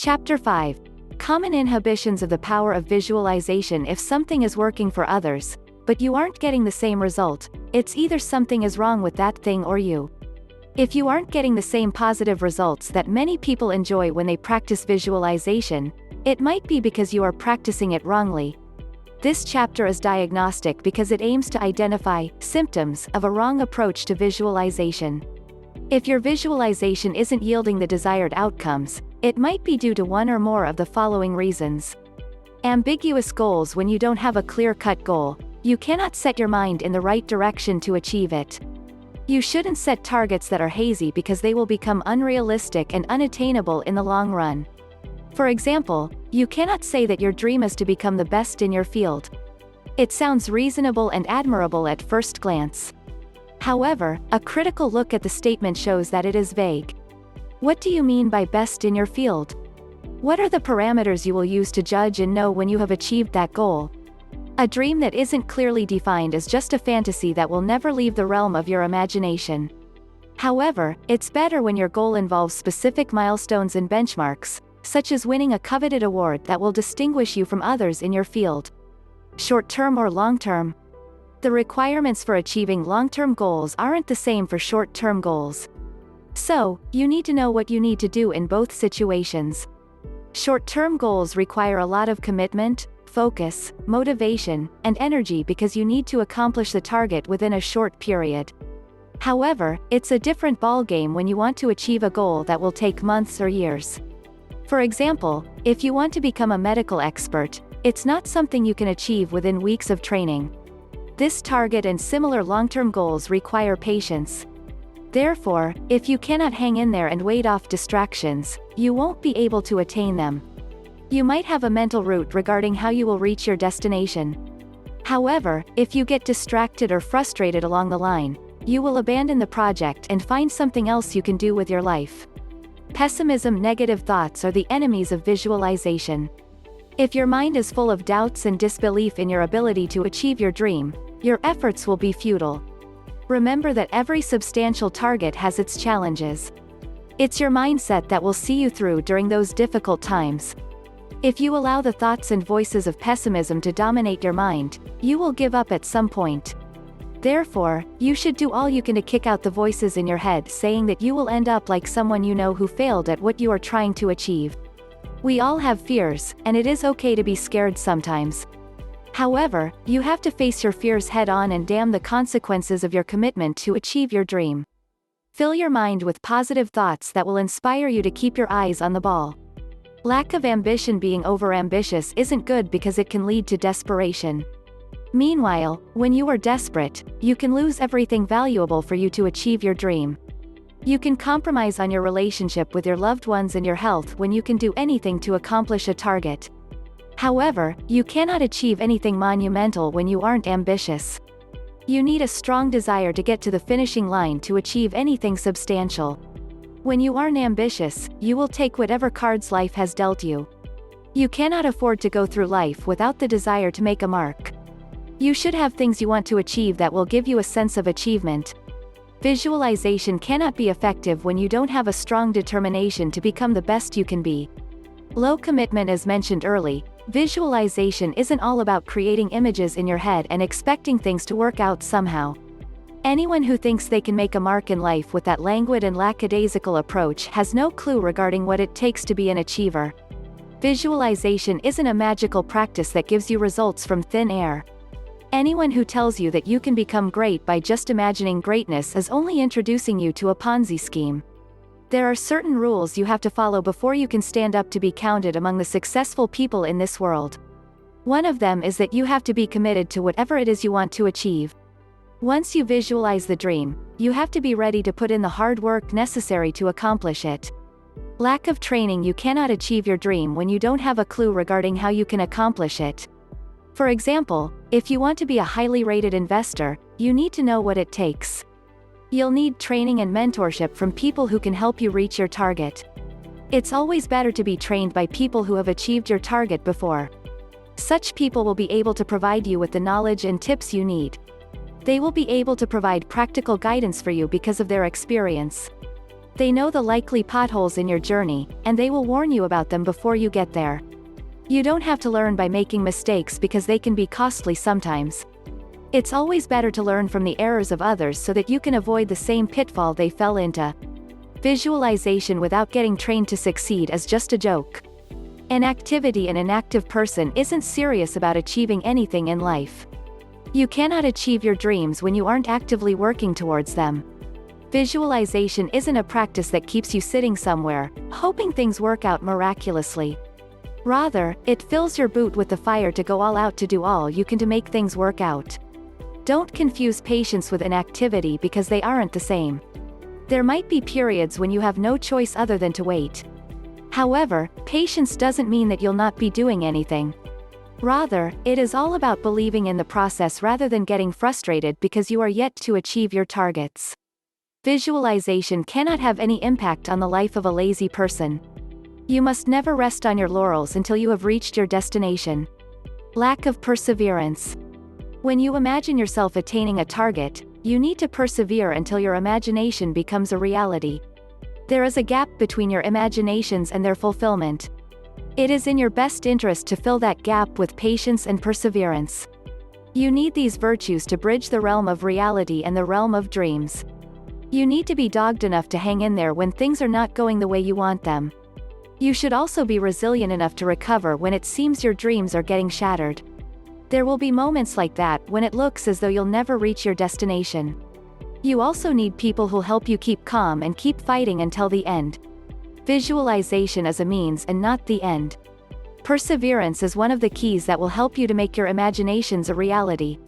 Chapter 5. Common inhibitions of the power of visualization. If something is working for others, but you aren't getting the same result, it's either something is wrong with that thing or you. If you aren't getting the same positive results that many people enjoy when they practice visualization, it might be because you are practicing it wrongly. This chapter is diagnostic because it aims to identify symptoms of a wrong approach to visualization. If your visualization isn't yielding the desired outcomes, it might be due to one or more of the following reasons. Ambiguous goals. When you don't have a clear-cut goal, you cannot set your mind in the right direction to achieve it. You shouldn't set targets that are hazy because they will become unrealistic and unattainable in the long run. For example, you cannot say that your dream is to become the best in your field. It sounds reasonable and admirable at first glance. However, a critical look at the statement shows that it is vague. What do you mean by best in your field? What are the parameters you will use to judge and know when you have achieved that goal? A dream that isn't clearly defined is just a fantasy that will never leave the realm of your imagination. However, it's better when your goal involves specific milestones and benchmarks, such as winning a coveted award that will distinguish you from others in your field. Short-term or long-term? The requirements for achieving long-term goals aren't the same for short-term goals. So, you need to know what you need to do in both situations. Short-term goals require a lot of commitment, focus, motivation, and energy because you need to accomplish the target within a short period. However, it's a different ballgame when you want to achieve a goal that will take months or years. For example, if you want to become a medical expert, it's not something you can achieve within weeks of training. This target and similar long-term goals require patience. Therefore, if you cannot hang in there and wait off distractions, you won't be able to attain them. You might have a mental route regarding how you will reach your destination. However, if you get distracted or frustrated along the line, you will abandon the project and find something else you can do with your life. Pessimism. Negative thoughts are the enemies of visualization. If your mind is full of doubts and disbelief in your ability to achieve your dream, your efforts will be futile. Remember that every substantial target has its challenges. It's your mindset that will see you through during those difficult times. If you allow the thoughts and voices of pessimism to dominate your mind, you will give up at some point. Therefore, you should do all you can to kick out the voices in your head saying that you will end up like someone you know who failed at what you are trying to achieve. We all have fears, and it is okay to be scared sometimes. However, you have to face your fears head-on and damn the consequences of your commitment to achieve your dream. Fill your mind with positive thoughts that will inspire you to keep your eyes on the ball. Lack of ambition. Being overambitious isn't good because it can lead to desperation. Meanwhile, when you are desperate, you can lose everything valuable for you to achieve your dream. You can compromise on your relationship with your loved ones and your health when you can do anything to accomplish a target. However, you cannot achieve anything monumental when you aren't ambitious. You need a strong desire to get to the finishing line to achieve anything substantial. When you aren't ambitious, you will take whatever cards life has dealt you. You cannot afford to go through life without the desire to make a mark. You should have things you want to achieve that will give you a sense of achievement. Visualization cannot be effective when you don't have a strong determination to become the best you can be. Low commitment. As mentioned early, visualization isn't all about creating images in your head and expecting things to work out somehow. Anyone who thinks they can make a mark in life with that languid and lackadaisical approach has no clue regarding what it takes to be an achiever. Visualization isn't a magical practice that gives you results from thin air. Anyone who tells you that you can become great by just imagining greatness is only introducing you to a Ponzi scheme. There are certain rules you have to follow before you can stand up to be counted among the successful people in this world. One of them is that you have to be committed to whatever it is you want to achieve. Once you visualize the dream, you have to be ready to put in the hard work necessary to accomplish it. Lack of training. You cannot achieve your dream when you don't have a clue regarding how you can accomplish it. For example, if you want to be a highly rated investor, you need to know what it takes. You'll need training and mentorship from people who can help you reach your target. It's always better to be trained by people who have achieved your target before. Such people will be able to provide you with the knowledge and tips you need. They will be able to provide practical guidance for you because of their experience. They know the likely potholes in your journey, and they will warn you about them before you get there. You don't have to learn by making mistakes because they can be costly sometimes. It's always better to learn from the errors of others so that you can avoid the same pitfall they fell into. Visualization without getting trained to succeed is just a joke. An activity and an inactive person isn't serious about achieving anything in life. You cannot achieve your dreams when you aren't actively working towards them. Visualization isn't a practice that keeps you sitting somewhere, hoping things work out miraculously. Rather, it fills your boot with the fire to go all out to do all you can to make things work out. Don't confuse patience with inactivity because they aren't the same. There might be periods when you have no choice other than to wait. However, patience doesn't mean that you'll not be doing anything. Rather, it is all about believing in the process rather than getting frustrated because you are yet to achieve your targets. Visualization cannot have any impact on the life of a lazy person. You must never rest on your laurels until you have reached your destination. Lack of perseverance. When you imagine yourself attaining a target, you need to persevere until your imagination becomes a reality. There is a gap between your imaginations and their fulfillment. It is in your best interest to fill that gap with patience and perseverance. You need these virtues to bridge the realm of reality and the realm of dreams. You need to be dogged enough to hang in there when things are not going the way you want them. You should also be resilient enough to recover when it seems your dreams are getting shattered. There will be moments like that when it looks as though you'll never reach your destination. You also need people who'll help you keep calm and keep fighting until the end. Visualization is a means and not the end. Perseverance is one of the keys that will help you to make your imaginations a reality.